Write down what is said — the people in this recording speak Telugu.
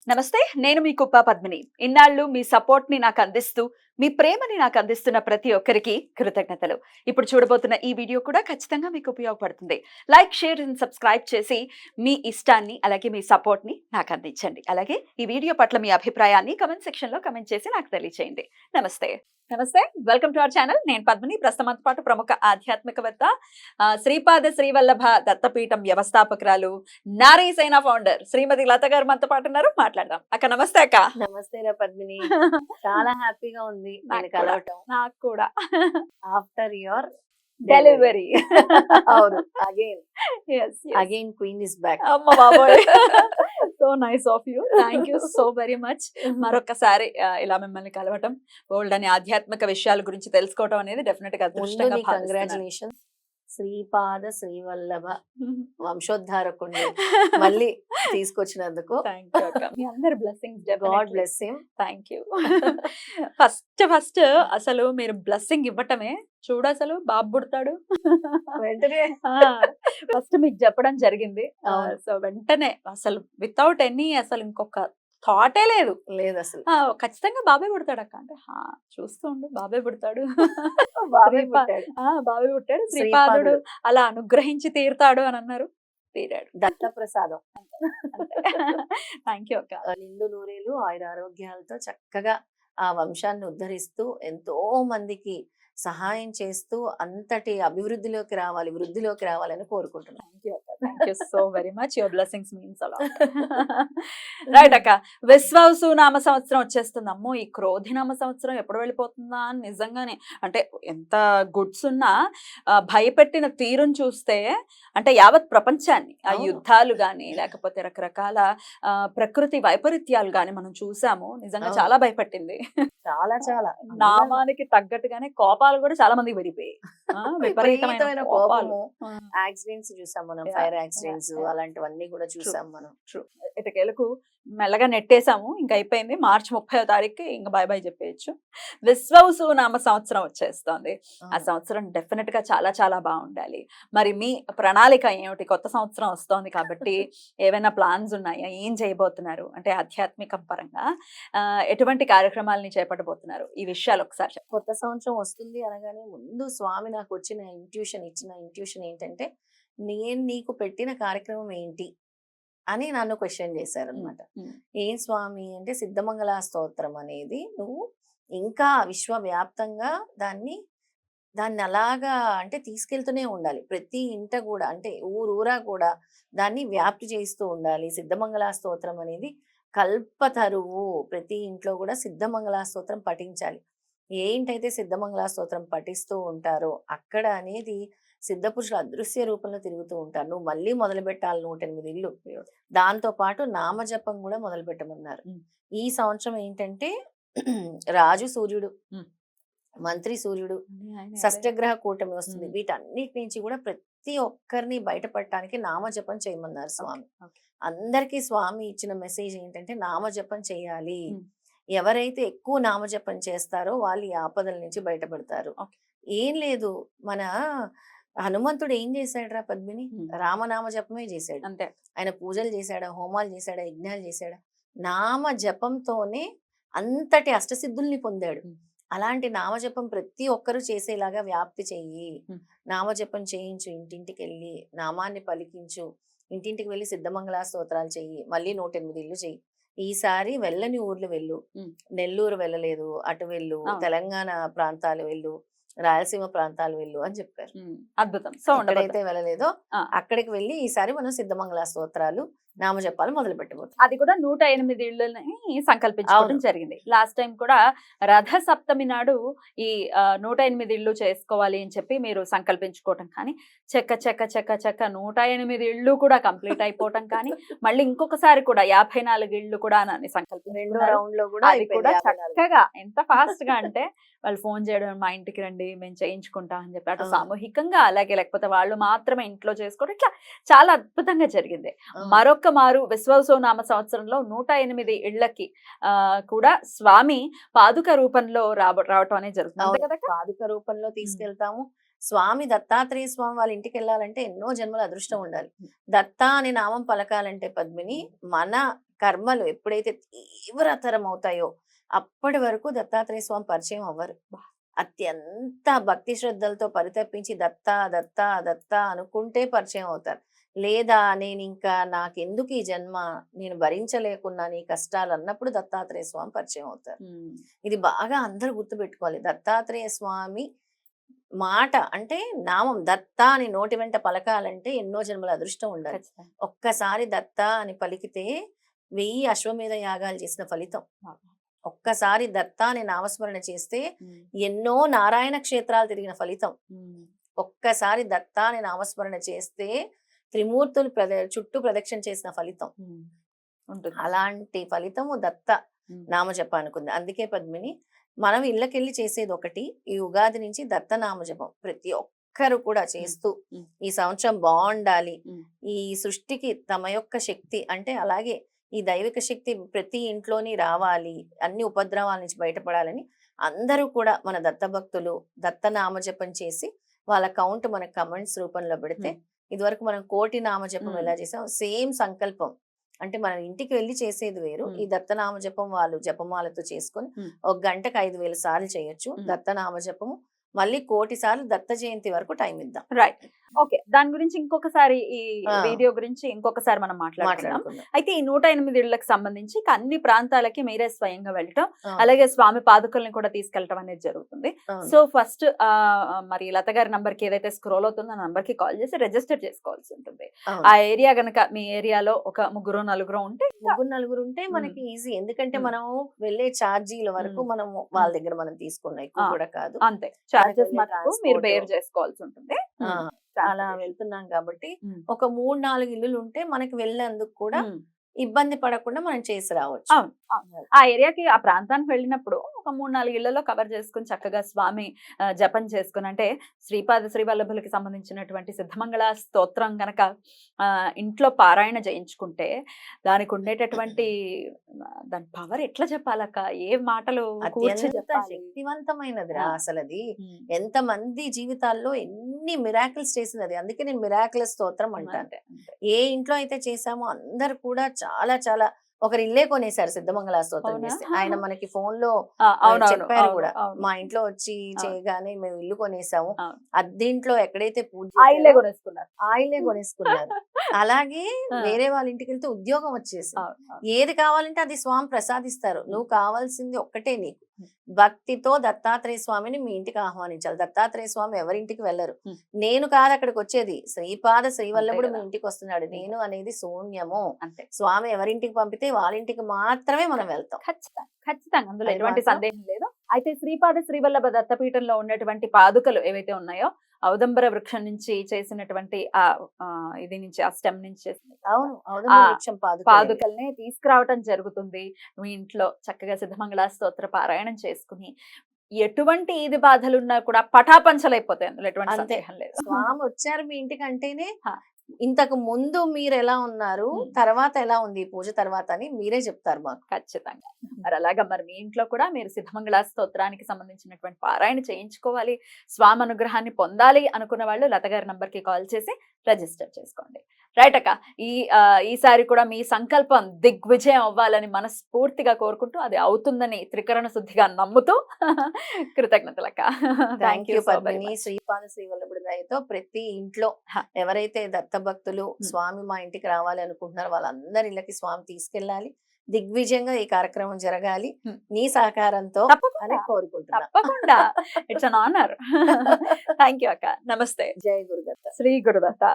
నమస్తే, నేను మీ కుప్ప పద్మిని. ఇన్నాళ్ళు మీ సపోర్ట్‌ని నాకు అందిస్తూ, మీ ప్రేమని నాకు అందిస్తున్న ప్రతి ఒక్కరికి కృతజ్ఞతలు. ఇప్పుడు చూడబోతున్న ఈ వీడియో కూడా ఖచ్చితంగా మీకు ఉపయోగపడుతుంది. లైక్, షేర్ అండ్ సబ్స్క్రైబ్ చేసి మీ ఇష్టాన్ని అలాగే మీ సపోర్ట్‌ని నాకు అందించండి. అలాగే ఈ వీడియో పట్ల మీ అభిప్రాయాన్ని కామెంట్ సెక్షన్‌లో కామెంట్ చేసి నాకు తెలియజేయండి. నమస్తే. నమస్తే. Welcome to our channel. నేను పద్మిని. ప్రస్తుతం మనతో పాటు ప్రముఖ ఆధ్యాత్మికవేత్త, శ్రీపాద శ్రీవల్లభ దత్తపీఠం వ్యవస్థాపకురాలు, నారీ సేన ఫౌండర్ శ్రీమతి లత గారు మనతో పాటు ఉన్నారు. మాట్లాడదాం. అక్క నమస్తే అక్క. నమస్తే రా పద్మిని. చాలా హ్యాపీగా ఉంది నేను కలవటం. నాకు కూడా ఆఫ్టర్ యువర్ డెలివరీ. అవును, again yes, yes. Again queen is back. అమ్మ బాబోయ్. So nice of you. Thank you so very much. మరొకసారి ఇలా మిమ్మల్ని కలవటం, బోల్డ్ అని ఆధ్యాత్మిక విషయాల గురించి తెలుసుకోవడం అనేది డెఫినెట్ గా అదృష్టంగా భావిస్తున్నాను. కంగ్రాచులేషన్. శ్రీపాద శ్రీవల్లభ వంశోద్ధారకుడిని మళ్ళీ తీసుకొచ్చినందుకు థ్యాంక్ యూ అక్క. మీ అందరి blessings God bless him. Thank you. First అసలు మీరు బ్లెస్సింగ్ ఇవ్వటమే చూడు, అసలు బాబు పుడతాడు వెంటనే ఫస్ట్ మీకు చెప్పడం జరిగింది. అవును. సో వెంటనే అసలు వితౌట్ ఎనీ అసలు ఇంకొక థాటే లేదు. లేదు అసలు. ఖచ్చితంగా బాబే పుడతాడు అక్క అంటే చూస్తూ ఉండు బాబే పుడతాడు. బాబే శ్రీపా- పుట్టాడు. బాబే పుట్టాడు. శ్రీపాదుడు అలా అనుగ్రహించి తీరుతాడు అని అన్నారు. తీరాడు. దత్త ప్రసాదం. థ్యాంక్ యూ అక్క. నిండు నూరేలు ఆయుర ఆరోగ్యాలతో చక్కగా ఆ వంశాన్ని ఉద్ధరిస్తూ ఎంతో మందికి సహాయం చేస్తూ అంతటి అభివృద్ధిలోకి రావాలి, వృద్ధిలోకి రావాలని కోరుకుంటున్నాను. థ్యాంక్ యూ అక్క. Thank you so very much. Your blessings means అలా. రైట్ అక్క. విశ్వావసు నామ సంవత్సరం వచ్చేస్తుంది. అమ్మో, ఈ క్రోధి నామ సంవత్సరం ఎప్పుడు వెళ్ళిపోతుందా అని నిజంగానే అంటే ఎంత గుడ్స్ ఉన్నా భయపెట్టిన తీరును చూస్తే అంటే యావత్ ప్రపంచాన్ని ఆ అవును. యుద్ధాలు గాని లేకపోతే రకరకాల ప్రకృతి వైపరీత్యాలు గాని మనం చూసాము. నిజంగా అవును. చాలా భయపెట్టింది. చాలా చాలా నామానికి తగ్గట్టుగానే కోపాలు కూడా చాలా మందికి పెరిగిపోయాయి. విపరీతమైన విపరీతమైన కోపాలు. కోపము, యాక్సిడెంట్స్ చూసాం మనం, Yeah, ఫైర్ యాక్సిడెంట్స్ yeah. అలాంటివన్నీ కూడా చూసాం మనం. ఇటకేలకు మెల్లగా నెట్టేసాము. ఇంకా అయిపోయింది. మార్చి 30వ తారీఖుకి ఇంకా బై బై చెప్పేయచ్చు. విశ్వవసు నామ సంవత్సరం వచ్చేస్తోంది. ఆ సంవత్సరం డెఫినెట్ గా చాలా చాలా బాగుండాలి. మరి మీ ప్రణాళిక ఏమిటి? కొత్త సంవత్సరం వస్తోంది కాబట్టి ఏవైనా ప్లాన్స్ ఉన్నాయా? ఏం చేయబోతున్నారు? అంటే ఆధ్యాత్మిక పరంగా ఎటువంటి కార్యక్రమాలని చేపట్టబోతున్నారు? ఈ విషయాలు ఒకసారి చెప్పండి. కొత్త సంవత్సరం వస్తుంది అనగానే ముందు స్వామి నాకు ఇచ్చిన ఇంట్యూషన్ ఏంటంటే, నేను నీకు పెట్టిన కార్యక్రమం ఏంటి అని నన్ను క్వశ్చన్ చేశారనమాట. ఏం స్వామి అంటే, సిద్ధమంగళ స్తోత్రం అనేది నువ్వు ఇంకా విశ్వవ్యాప్తంగా దాన్ని అలాగా అంటే తీసుకెళ్తూనే ఉండాలి. ప్రతి ఇంట కూడా అంటే ఊరూరా కూడా దాన్ని వ్యాప్తి చేస్తూ ఉండాలి. సిద్ధమంగళ స్తోత్రం అనేది కల్పతరువు. ప్రతి ఇంట్లో కూడా సిద్ధమంగళ స్తోత్రం పఠించాలి. ఏంటైతే సిద్ధమంగళ స్తోత్రం పఠిస్తూ ఉంటారో అక్కడ అనేది సిద్ధ పురుషులు అదృశ్య రూపంలో తిరుగుతూ ఉంటారు. నువ్వు మళ్ళీ మొదలు పెట్టాలి 108 ఇల్లు. దాంతో పాటు నామజపం కూడా మొదలు పెట్టమన్నారు. ఈ సంవత్సరం ఏంటంటే రాజు సూర్యుడు, మంత్రి సూర్యుడు, షష్టగ్రహ కూటమి వస్తుంది. వీటన్నిటి నుంచి కూడా ప్రతి ఒక్కరిని బయటపడటానికి నామజపం చేయమన్నారు స్వామి. అందరికీ స్వామి ఇచ్చిన మెసేజ్ ఏంటంటే నామజపం చేయాలి. ఎవరైతే ఎక్కువ నామజపం చేస్తారో వాళ్ళు ఈ ఆపదల నుంచి బయటపడతారు. ఏం లేదు, మన హనుమంతుడు ఏం చేశాడు పద్మిని? రామనామ జపమే చేశాడు. అంతే. ఆయన పూజలు చేశాడా, హోమాలు చేశాడా, యజ్ఞాలు చేశాడా? నామ జపంతోనే అంతటి అష్టసిద్ధుల్ని పొందాడు. అలాంటి నామజపం ప్రతి ఒక్కరూ చేసేలాగా వ్యాప్తి చెయ్యి. నామజపం చేయించు, ఇంటింటికి వెళ్ళి నామాన్ని పలికించు, ఇంటింటికి వెళ్ళి సిద్ధమంగళ స్తోత్రాలు చెయ్యి, మళ్ళీ 108 ఇల్లు చెయ్యి. ఈసారి వెళ్ళని ఊర్లు వెళ్ళు. నెల్లూరు వెళ్ళలేదు, అటు వెళ్ళు, తెలంగాణ ప్రాంతాలు వెళ్ళు, రాయలసీమ ప్రాంతాలు వెళ్ళు అని చెప్పారు. అద్భుతం. సో ఎక్కడైతే వెళ్ళలేదో అక్కడికి వెళ్ళి ఈసారి మనం సిద్ధమంగళ స్తోత్రాలు నామజపాలు మొదలు పెట్టబోతున్నాం. అది కూడా 108 ఇళ్ళని సంకల్పించుకోవడం జరిగింది. లాస్ట్ టైం కూడా రథ సప్తమి నాడు ఈ 108 ఇళ్ళు చేసుకోవాలి అని చెప్పి మీరు సంకల్పించుకోవటం కానీ చెక్క 108 ఇళ్ళు కూడా కంప్లీట్ అయిపోవటం కానీ మళ్ళీ ఇంకొకసారి కూడా 54 ఇళ్ళు కూడా రెండో రౌండ్ లో కూడా అది కూడా చక్కగా ఎంత ఫాస్ట్ గా అంటే వాళ్ళు ఫోన్ చేయడం, మా ఇంటికి రండి మేము చేయించుకుంటాం అని చెప్పి అటు సామూహికంగా అలాగే లేకపోతే వాళ్ళు మాత్రమే ఇంట్లో చేసుకోవడం, ఇట్లా చాలా అద్భుతంగా జరిగింది. మరొక మారు విశ్వవసు నామ సంవత్సరంలో 108 ఇళ్లకి కూడా స్వామి పాదుక రూపంలో రావటం అనేది జరుగుతుంది. పాదుక రూపంలో తీసుకెళ్తాము. స్వామి దత్తాత్రేయ స్వామి వాళ్ళ ఇంటికి వెళ్ళాలంటే ఎన్నో జన్మల అదృష్టం ఉండాలి. దత్తా అనే నామం పలకాలంటే పద్మిని మన కర్మలు ఎప్పుడైతే తీవ్రతరం అవుతాయో అప్పటి వరకు దత్తాత్రేయ స్వామి పరిచయం అవ్వరు. అత్యంత భక్తి శ్రద్ధలతో పరితపించి దత్తా దత్తా దత్తా అనుకుంటే పరిచయం అవుతారు. లేదా నేను ఇంకా నాకెందుకు ఈ జన్మ, నేను భరించలేకున్నాను ఈ కష్టాలు అన్నప్పుడు దత్తాత్రేయ స్వామి పరిచయం అవుతారు. ఇది బాగా అందరూ గుర్తుపెట్టుకోవాలి. దత్తాత్రేయ స్వామి మాట అంటే నామం దత్త అని నోటి వెంట పలకాలంటే ఎన్నో జన్మల అదృష్టం ఉండాలి. ఒక్కసారి దత్త అని పలికితే 1000 అశ్వమేధ యాగాలు చేసిన ఫలితం. ఒక్కసారి దత్త అని నామస్మరణ చేస్తే ఎన్నో నారాయణ క్షేత్రాలు తిరిగిన ఫలితం. ఒక్కసారి దత్త అని నామస్మరణ చేస్తే త్రిమూర్తులు చుట్టూ ప్రదక్షిణ చేసిన ఫలితం. అలాంటి ఫలితము దత్త నామజపానికి ఉంది. అందుకే పద్మిని మనం ఇళ్ళకెళ్ళి చేసేది ఒకటి, ఈ ఉగాది నుంచి దత్త నామజపం ప్రతి ఒక్కరు కూడా చేస్తూ ఈ సంవత్సరం బాగుండాలి, ఈ సృష్టికి తమ యొక్క శక్తి అంటే అలాగే ఈ దైవిక శక్తి ప్రతి ఇంట్లోని రావాలి, అన్ని ఉపద్రవాల నుంచి బయటపడాలని అందరూ కూడా మన దత్త భక్తులు దత్త నామజపం చేసి వాళ్ళ కౌంట్ మన కమెంట్స్ రూపంలో పెడితే, ఇదివరకు మనం 1,000,000 నామజపం ఎలా చేసాం సేమ్ సంకల్పం అంటే మనం ఇంటికి వెళ్ళి చేసేది వేరు. ఈ దత్తనామ జపం వాళ్ళు జపమాలతో చేసుకొని 1 గంటకు 5,000 సార్లు చేయొచ్చు. దత్తనామ జపము మళ్ళీ 1,000,000 సార్లు దత్త జయంతి వరకు టైం ఇద్దాం. Right, okay. దాని గురించి ఇంకొకసారి ఈ వీడియో గురించి ఇంకొకసారి మనం మాట్లాడుకుందాం. అయితే ఈ 108 ఇళ్లకు సంబంధించి అన్ని ప్రాంతాలకి మీరే స్వయంగా వెళ్ళటం, అలాగే స్వామి పాదుకల్ని కూడా తీసుకెళ్ళటం అనేది జరుగుతుంది. సో ఫస్ట్ మరి లత గారి నంబర్ కి ఏదైతే స్క్రోల్ అవుతుందో ఆ నంబర్ కి కాల్ చేసి రిజిస్టర్ చేసుకోవాల్సి ఉంటుంది. ఆ ఏరియా గనక మీ ఏరియాలో ఒక 3-4 ఉంటే 3-4 ఉంటే మనకి ఈజీ. ఎందుకంటే మనం వెళ్ళే ఛార్జీల వరకు మనం వాళ్ళ దగ్గర మనం తీసుకున్నాం, ఎక్కువ కూడా కాదు. అంతే, చార్జెస్ మటుకు మీరు బేర్ చేసుకోవాల్సి ఉంటుంది. అలా వెళ్తున్నాం కాబట్టి ఒక 3-4 ఇల్లులు ఉంటే మనకి వెళ్ళేందుకు కూడా ఇబ్బంది పడకుండా మనం చేసి రావచ్చు. ఆ ఏరియాకి ఆ ప్రాంతానికి వెళ్ళినప్పుడు ఒక 3-4 ఇళ్లలో కవర్ చేసుకుని చక్కగా స్వామి జపం చేసుకుని, అంటే శ్రీపాద శ్రీవల్లభులకి సంబంధించినటువంటి సిద్ధమంగళ స్తోత్రం గనక ఇంట్లో పారాయణ చేయించుకుంటే దానికి ఉండేటటువంటి దాని పవర్ ఎట్లా చెప్పాలక్క, ఏ మాటలు శక్తివంతమైనది రా అసలు. అది ఎంత మంది జీవితాల్లో ఎన్ని మిరాకిల్స్ చేసింది అది. అందుకే నేను మిరాకిల్ స్తోత్రం అంటాను. ఏ ఇంట్లో అయితే చేసామో అందరు కూడా చాలా చాలా ఒకరు ఇల్లే కొనేసారు సిద్ధమంగళ స్తోత్రం చేస్తే. ఆయన మనకి ఫోన్ లో చెప్పారు కూడా, మా ఇంట్లో వచ్చి చేయగానే మేము ఇల్లు కొనేసాము, అద్దీంట్లో ఎక్కడైతే పూజ ఆయిలే కొనేసుకున్నారు. అలాగే వేరే వాళ్ళ ఇంటికి వెళ్తే ఉద్యోగం వచ్చేసి ఏది కావాలంటే అది స్వామి ప్రసాదిస్తారు. నువ్వు కావాల్సింది ఒక్కటే, నీకు భక్తితో దత్తాత్రేయ స్వామిని మీ ఇంటికి ఆహ్వానించాలి. దత్తాత్రేయ స్వామి ఎవరింటికి వెళ్ళరు, నేను కాదు అక్కడికి వచ్చేది, శ్రీపాద శ్రీవల్లభుడు మీ ఇంటికి వస్తున్నాడు. నేను అనేది శూన్యము. అంతే, స్వామి ఎవరింటికి పంపితే వాళ్ళ ఇంటికి మాత్రమే మనం వెళ్తాం. ఖచ్చితంగా, అందులో ఎటువంటి సందేహం లేదు. అయితే శ్రీపాద శ్రీవల్లభ దత్తపీఠంలో ఉన్నటువంటి పాదుకలు ఏవైతే ఉన్నాయో ఔదంబర వృక్షం నుంచి చేసినటువంటి ఇది నుంచి ఆ స్టెమ్ నుంచి చేసిన పాదుకల్ని తీసుకురావటం జరుగుతుంది. మీ ఇంట్లో చక్కగా సిద్ధమంగళ స్తోత్ర పారాయణం చేసుకుని ఎటువంటి ఈది బాధలున్నా కూడా పటాపంచలైపోతాయి, అందులో ఎటువంటి సందేహం లేదు. స్వామి వచ్చారు మీ ఇంటికి అంటేనే ఇంతకు ముందు మీరు ఎలా ఉన్నారు, తర్వాత ఎలా ఉంది పూజ తర్వాత అని మీరే చెప్తారు మాకు. ఖచ్చితంగా. మరి అలాగా మరి మీ ఇంట్లో కూడా మీరు సిద్ధమంగళ స్తోత్రానికి సంబంధించినటువంటి పారాయణ చేయించుకోవాలి, స్వామి అనుగ్రహాన్ని పొందాలి అనుకున్న వాళ్ళు లత గారి నంబర్ కి కాల్ చేసి రిజిస్టర్ చేసుకోండి. రైట్ అక్క, ఈసారి కూడా మీ సంకల్పం దిగ్విజయం అవ్వాలని మనస్ఫూర్తిగా కోరుకుంటూ అది అవుతుందని త్రికరణ శుద్ధిగా నమ్ముతూ కృతజ్ఞతలక్క. Thank you Padmini. శ్రీపాద శ్రీవల్లభుడి దయతో ప్రతి ఇంట్లో ఎవరైతే దత్త భక్తులు స్వామి మా ఇంటికి రావాలి అనుకుంటున్నారో వాళ్ళందరి ఇళ్ళకి స్వామి తీసుకెళ్ళాలి, దిగ్విజయంగా ఈ కార్యక్రమం జరగాలి నీ సహకారంతో అని కోరుకుంటున్నా. తప్పకుండా, it's an honour. Thank you అక్క. నమస్తే. జై గురుదత్త. శ్రీ గురుదత్త.